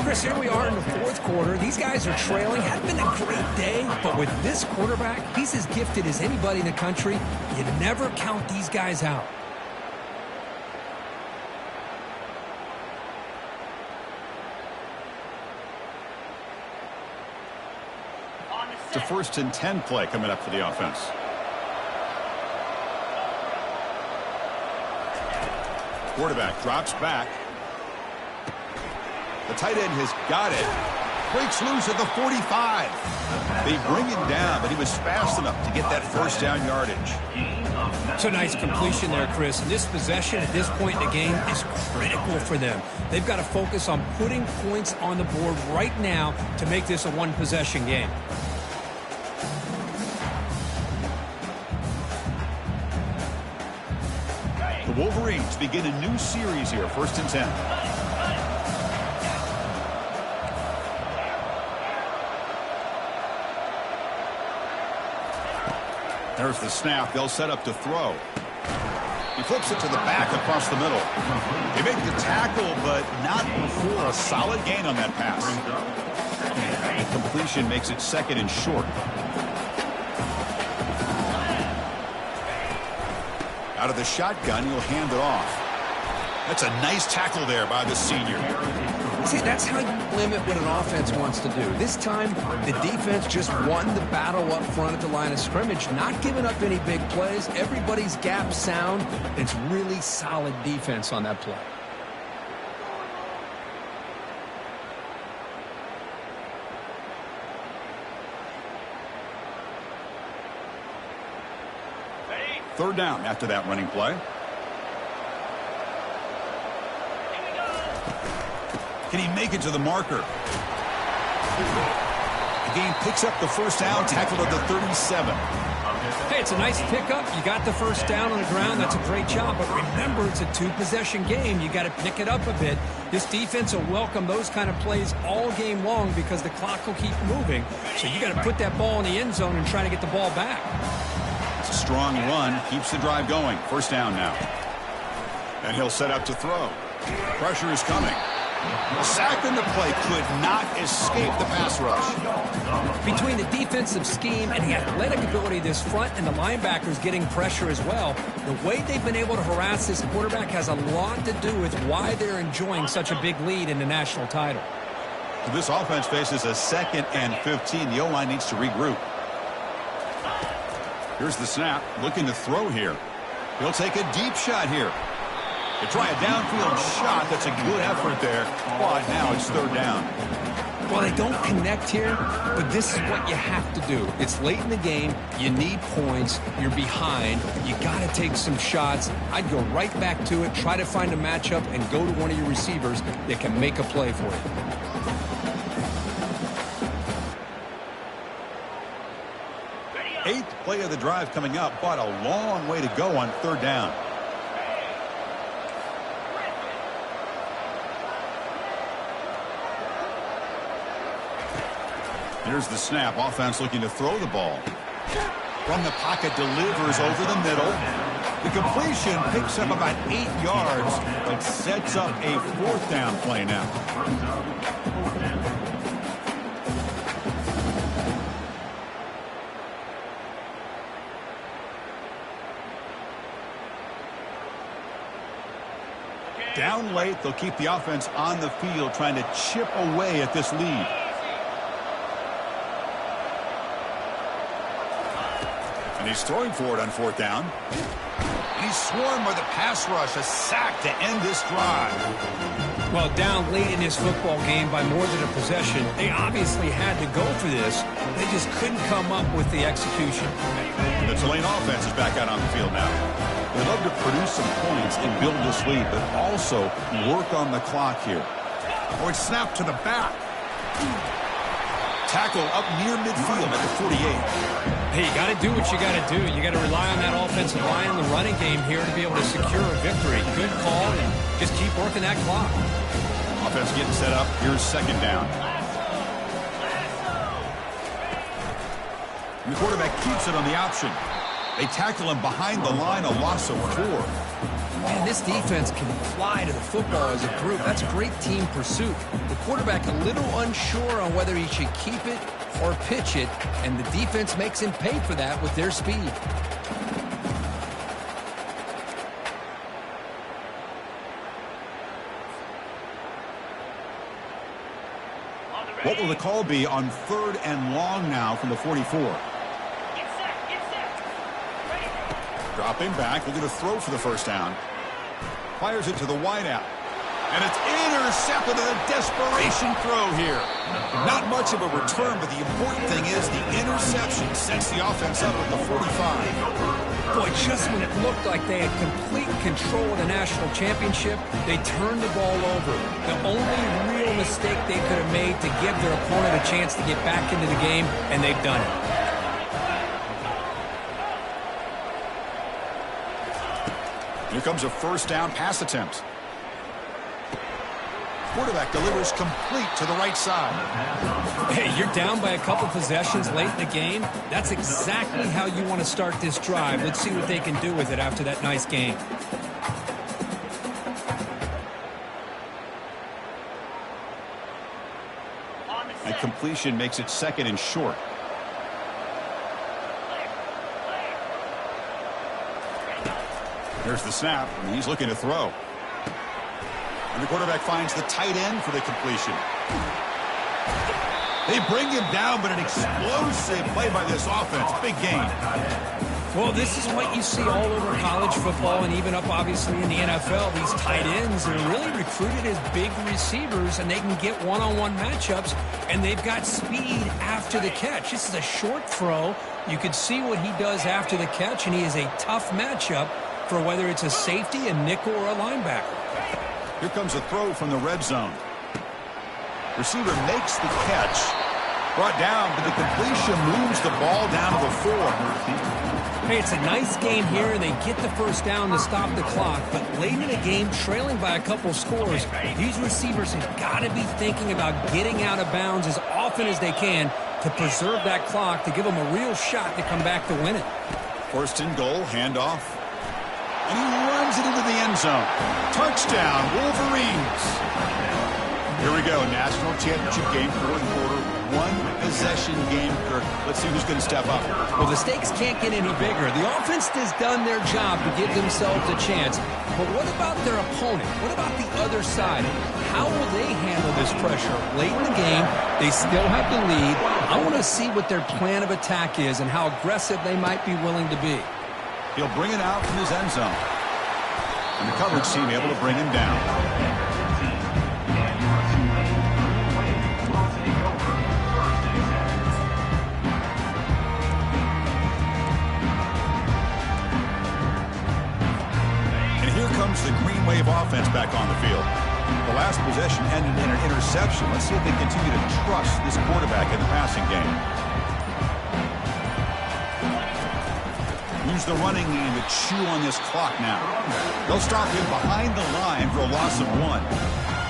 Chris, here we are in the 4th quarter. These guys are trailing. Hadn't been a great day, but with this quarterback, he's as gifted as anybody in the country. You never count these guys out. It's a 1st and 10 play coming up for the offense. Quarterback drops back. The tight end has got it. Breaks loose at the 45. They bring him down, but he was fast enough to get that 1st down yardage. It's a nice completion there, Chris. And this possession at this point in the game is critical for them. They've got to focus on putting points on the board right now to make this a 1-possession game. The Wolverines begin a new series here, 1st and 10. There's the snap. They'll set up to throw. He flips it to the back across the middle. They make the tackle, but not before a solid gain on that pass. The completion makes it 2nd and short. Out of the shotgun, he'll hand it off. That's a nice tackle there by the senior. See, that's how you limit what an offense wants to do. This time, the defense just won the battle up front at the line of scrimmage, not giving up any big plays. Everybody's gap sound. It's really solid defense on that play. Third down after that running play. Can he make it to the marker? The game picks up the first down, tackled at the 37. Hey, it's a nice pickup. You got the first down on the ground. That's a great job. But remember, it's a two-possession game. You got to pick it up a bit. This defense will welcome those kind of plays all game long because the clock will keep moving. So you got to put that ball in the end zone and try to get the ball back. It's a strong run. Keeps the drive going. First down now. And he'll set up to throw. Pressure is coming. A sack in the play could not escape the pass rush. Between the defensive scheme and the athletic ability of this front and the linebackers getting pressure as well, the way they've been able to harass this quarterback has a lot to do with why they're enjoying such a big lead in the national title. So this offense faces a 2nd and 15. The O-line needs to regroup. Here's the snap. Looking to throw here. He'll take a deep shot here. They try a downfield shot. That's a good effort there. But now it's third down. Well, they don't connect here, but this is what you have to do. It's late in the game. You need points. You're behind. You got to take some shots. I'd go right back to it, try to find a matchup, and go to one of your receivers that can make a play for you. Eighth play of the drive coming up, but a long way to go on third down. Here's the snap. Offense looking to throw the ball. From the pocket, delivers over the middle. The completion picks up about 8 yards, but sets up a fourth down play now. Down late, they'll keep the offense on the field, trying to chip away at this lead. And he's throwing for it on fourth down. And he's swarmed by the pass rush, a sack to end this drive. Well, down late in this football game by more than a possession, they obviously had to go for this. They just couldn't come up with the execution. The Tulane offense is back out on the field now. They love to produce some points and build this lead, but also work on the clock here. Oh, it's snapped to the back. Tackle up near midfield at the 48. Hey, you got to do what you got to do. You got to rely on that offensive line in the running game here to be able to secure a victory. Good call, and just keep working that clock. Offense getting set up. Here's second down. And the quarterback keeps it on the option. They tackle him behind the line, a loss of 4. Man, this defense can fly to the football as a group. That's great team pursuit. The quarterback a little unsure on whether he should keep it or pitch it, and the defense makes him pay for that with their speed. What will the call be on third and long now from the 44? Dropping back, looking to throw for the first down. Fires it to the wideout. And it's intercepted in a desperation throw here. Not much of a return, but the important thing is the interception sets the offense up at the 45. Boy, just when it looked like they had complete control of the national championship, they turned the ball over. The only real mistake they could have made to give their opponent a chance to get back into the game, and they've done it. Here comes a first down pass attempt. Quarterback delivers complete to the right side. Hey, you're down by a couple possessions late in the game. That's exactly how you want to start this drive. Let's see what they can do with it after that nice game. And completion makes it second and short. Here's the snap, and he's looking to throw. And the quarterback finds the tight end for the completion. They bring him down, but an explosive play by this offense. Big gain. Well, this is what you see all over college football and even up, obviously, in the NFL. These tight ends are really recruited as big receivers, and they can get one-on-one matchups, and they've got speed after the catch. This is a short throw. You can see what he does after the catch, and he is a tough matchup for whether it's a safety, a nickel, or a linebacker. Here comes a throw from the red zone. Receiver makes the catch. Brought down, but the completion moves the ball down to the 4. Hey, it's a nice game here, and they get the first down to stop the clock. But late in the game, trailing by a couple scores, these receivers have got to be thinking about getting out of bounds as often as they can to preserve that clock, to give them a real shot to come back to win it. First and goal, handoff. And he runs it into the end zone. Touchdown, Wolverines. Here we go, national championship game, fourth quarter, one-possession game. Kirk, let's see who's going to step up. Well, the stakes can't get any bigger. The offense has done their job to give themselves a chance. But what about their opponent? What about the other side? How will they handle this pressure? Late in the game, they still have the lead. I want to see what their plan of attack is and how aggressive they might be willing to be. He'll bring it out from his end zone. And the coverage team able to bring him down. Comes the Green Wave offense back on the field. The last possession ended in an interception. Let's see if they continue to trust this quarterback in the passing game. Use the running game to chew on this clock now. They'll stop him behind the line for a loss of 1.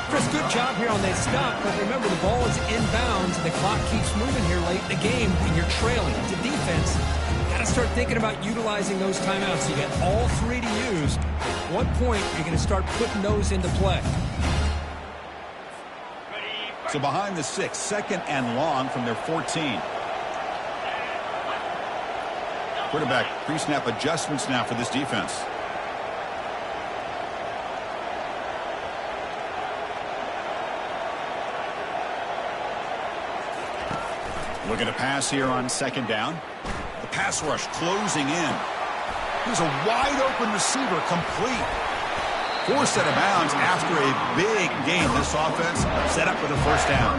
Chris, good job here on that stop, but remember the ball is inbounds. The clock keeps moving here late in the game, and you're trailing. To defense, got to start thinking about utilizing those timeouts. You got all 3 to use. At what point you're going to start putting those into play? So behind the 6, second and long from their 14. Quarterback pre-snap adjustments now for this defense. Looking to pass here on second down. The pass rush closing in. Here's a wide-open receiver, complete. Forced out of bounds after a big game. This offense set up for the first down.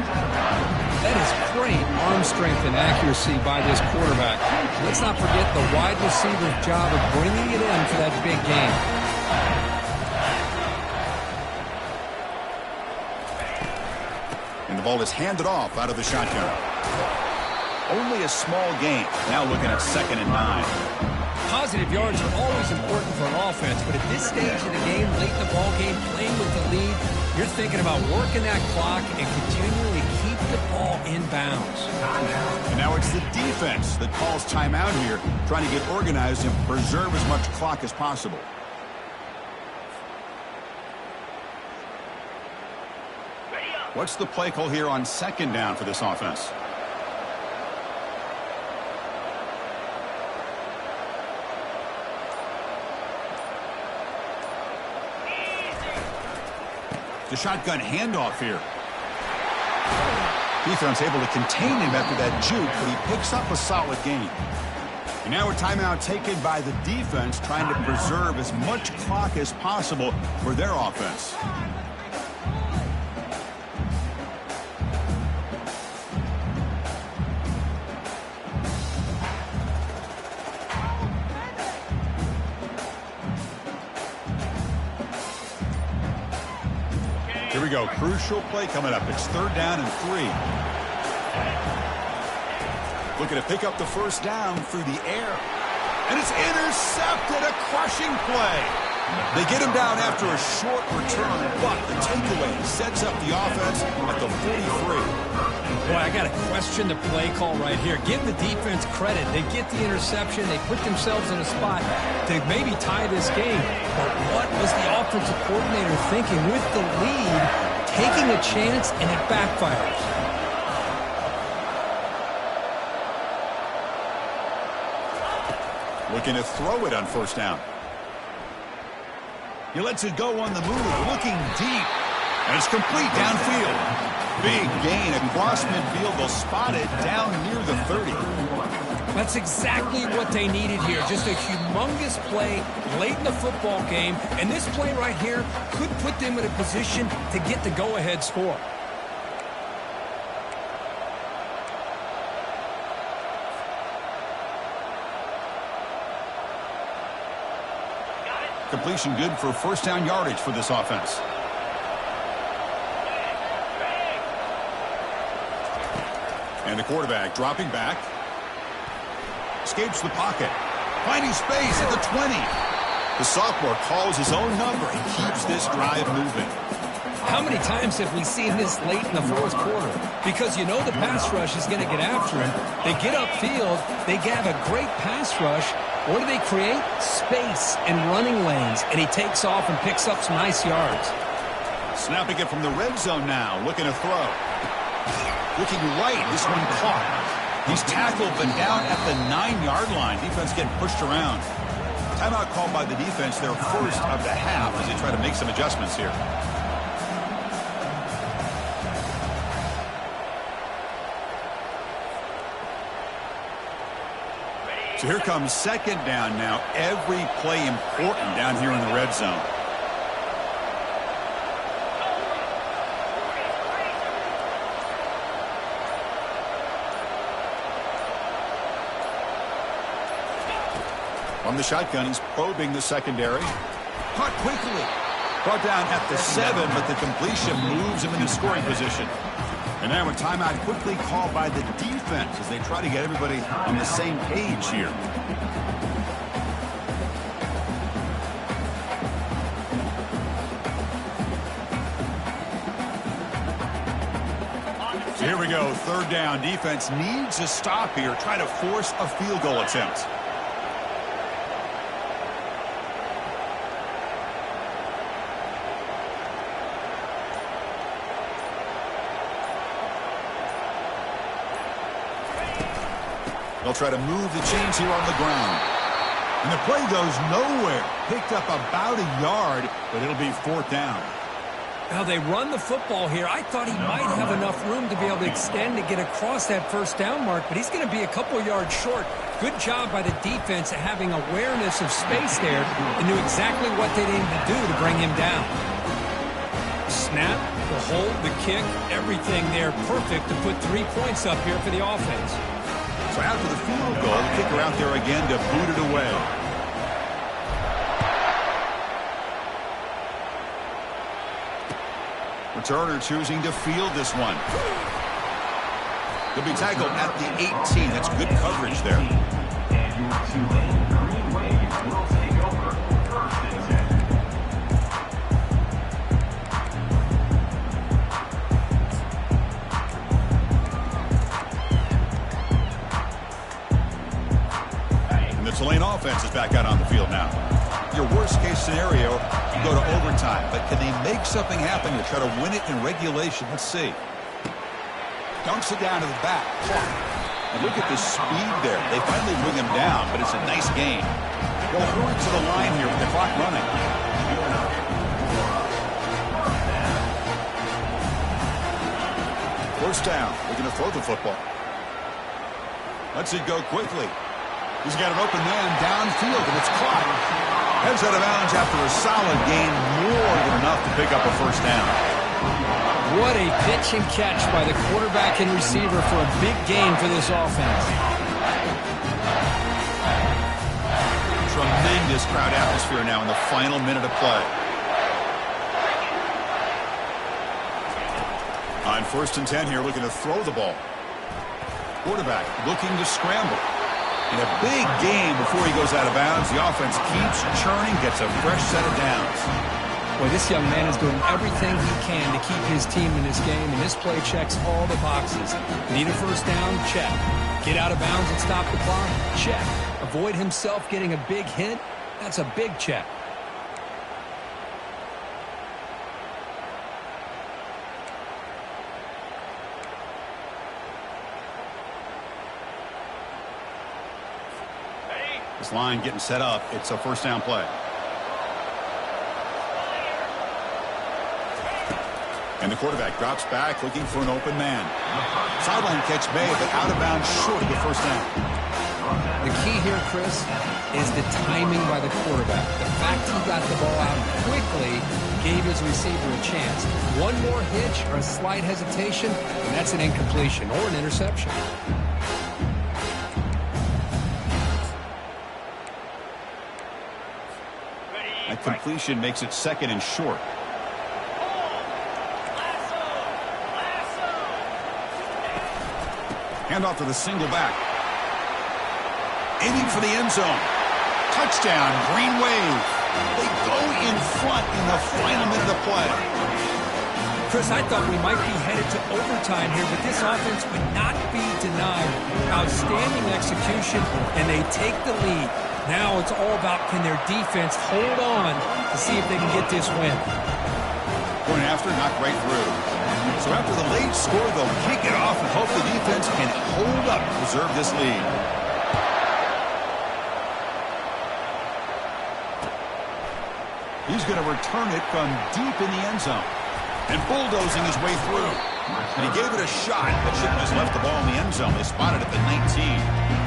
That is great arm strength and accuracy by this quarterback. Let's not forget the wide receiver's job of bringing it in for that big game. And the ball is handed off out of the shotgun. Only a small gain. Now looking at second and 9. Positive yards are always important for an offense, but at this stage of the game, late in the ball game, playing with the lead, you're thinking about working that clock and continually keep the ball in bounds. And now it's the defense that calls timeout here, trying to get organized and preserve as much clock as possible. What's the play call here on second down for this offense? The shotgun handoff here. Defense able to contain him after that juke, but he picks up a solid gain. And now a timeout taken by the defense, trying to preserve as much clock as possible for their offense. Here we go. Crucial play coming up. It's third down and 3. Looking to pick up the first down through the air. And it's intercepted. A crushing play. They get him down after a short return, but the takeaway sets up the offense at the 43. Boy, I got to question the play call right here. Give the defense credit. They get the interception. They put themselves in a spot to maybe tie this game. But what was the offensive coordinator thinking with the lead, taking a chance, and it backfires? Looking to throw it on first down. He lets it go on the move, looking deep. And it's complete downfield. Big gain across midfield. They'll spot it down near the 30. That's exactly what they needed here. Just a humongous play late in the football game. And this play right here could put them in a position to get the go-ahead score. Completion good for first down yardage for this offense. And the quarterback dropping back. Escapes the pocket. Finding space at the 20. The sophomore calls his own number and keeps this drive moving. How many times have we seen this late in the fourth quarter? Because you know the pass rush is going to get after him. They get upfield. They have a great pass rush. What do they create? Space and running lanes. And he takes off and picks up some nice yards. Snapping it from the red zone now. Looking to throw. Looking right. This one caught. He's tackled, but down at the 9-yard line. Defense getting pushed around. Timeout called by the defense. Their first of the half as they try to make some adjustments here. So here comes second down now. Every play important down here in the red zone. From the shotgun, he's probing the secondary. Caught quickly. Brought down at the 7, but the completion moves him into scoring position. And now a timeout quickly called by the defense as they try to get everybody on the same page here. So here we go, third down. Defense needs a stop here, try to force a field goal attempt. They'll try to move the chains here on the ground. And the play goes nowhere. Picked up about a yard, but it'll be fourth down. Now they run the football here. I thought he might have enough room to be able to extend to get across that first down mark, but he's going to be a couple yards short. Good job by the defense at having awareness of space there and knew exactly what they needed to do to bring him down. Snap, the hold, the kick, everything there perfect to put 3 points up here for the offense. So after the field goal, the kicker out there again to boot it away. Returner choosing to field this one. He'll be tackled at the 18. That's good coverage there. Tulane offense is back out on the field now. Your worst-case scenario, you go to overtime, but can they make something happen to try to win it in regulation? Let's see. Dunks it down to the back. And look at the speed there. They finally bring him down, but it's a nice game. They'll throw it to the line here with the clock running. First down. They're going to throw the football. Lets it go quickly. He's got an open man downfield, and it's caught. Heads out of bounds after a solid gain, more than enough to pick up a first down. What a pitch and catch by the quarterback and receiver for a big gain for this offense. Tremendous crowd atmosphere now in the final minute of play. On 1st and 10 here, looking to throw the ball. Quarterback looking to scramble. In a big game before he goes out of bounds, the offense keeps churning, gets a fresh set of downs. Boy, this young man is doing everything he can to keep his team in this game, and this play checks all the boxes. Need a first down? Check. Get out of bounds and stop the clock? Check. Avoid himself getting a big hit? That's a big check. This line getting set up. It's a first down play. And the quarterback drops back looking for an open man. Sideline catch made, but out of bounds short of the first down. The key here, Chris, is the timing by the quarterback. The fact he got the ball out quickly gave his receiver a chance. One more hitch or a slight hesitation, and that's an incompletion or an interception. That completion makes it second and short. Handoff to the single back. Aiming for the end zone. Touchdown, Green Wave. They go in front in the final minute of play. Chris, I thought we might be headed to overtime here, but this offense would not be denied. Outstanding execution, and they take the lead. Now it's all about can their defense hold on to see if they can get this win. Point after, knocked right through. So after the late score, they'll kick it off and hope the defense can hold up to preserve this lead. He's going to return it from deep in the end zone. And bulldozing his way through. And he gave it a shot, but shouldn't have left the ball in the end zone. They spotted it at the 19.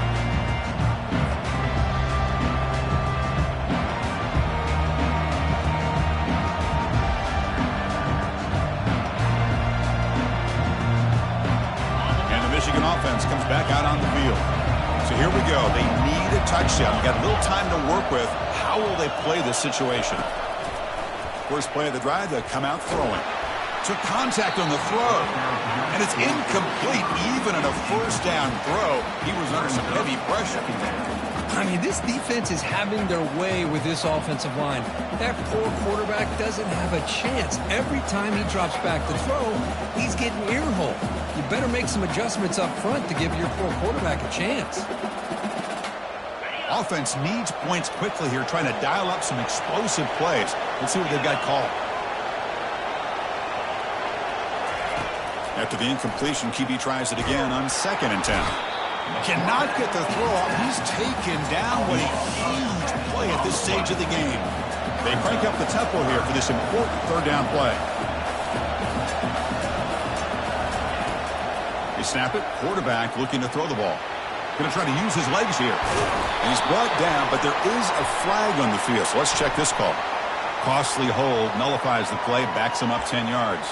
Michigan offense comes back out on the field. So here we go. They need a touchdown. Got a little time to work with. How will they play this situation? First play of the drive, they come out throwing. Took contact on the throw. And it's incomplete. Even in a first down throw, he was under some heavy pressure. I mean, this defense is having their way with this offensive line. That poor quarterback doesn't have a chance. Every time he drops back to throw, he's getting ear-hole. You better make some adjustments up front to give your poor quarterback a chance. Offense needs points quickly here, trying to dial up some explosive plays. Let's see what they've got called. After the incompletion, QB tries it again on 2nd and 10. Cannot get the throw up. He's taken down. What a huge play at this stage of the game. They crank up the tempo here for this important third down play. They snap it. Quarterback looking to throw the ball. Going to try to use his legs here. And he's brought down, but there is a flag on the field. So let's check this call. Costly hold, nullifies the play, backs him up 10 yards.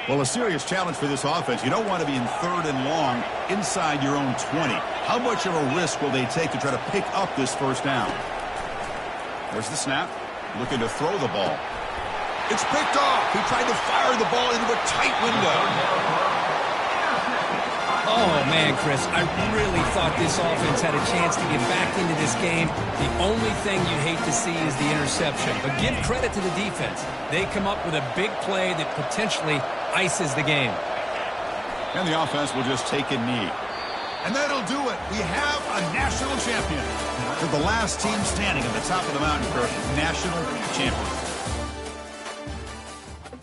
Well, a serious challenge for this offense. You don't want to be in 3rd and long inside your own 20. How much of a risk will they take to try to pick up this first down? There's the snap. Looking to throw the ball. It's picked off. He tried to fire the ball into a tight window. Oh, man, Chris, I really thought this offense had a chance to get back into this game. The only thing you'd hate to see is the interception. But give credit to the defense. They come up with a big play that potentially ices the game. And the offense will just take a knee. And that'll do it. We have a national champion. They're the last team standing at the top of the mountain for national champions.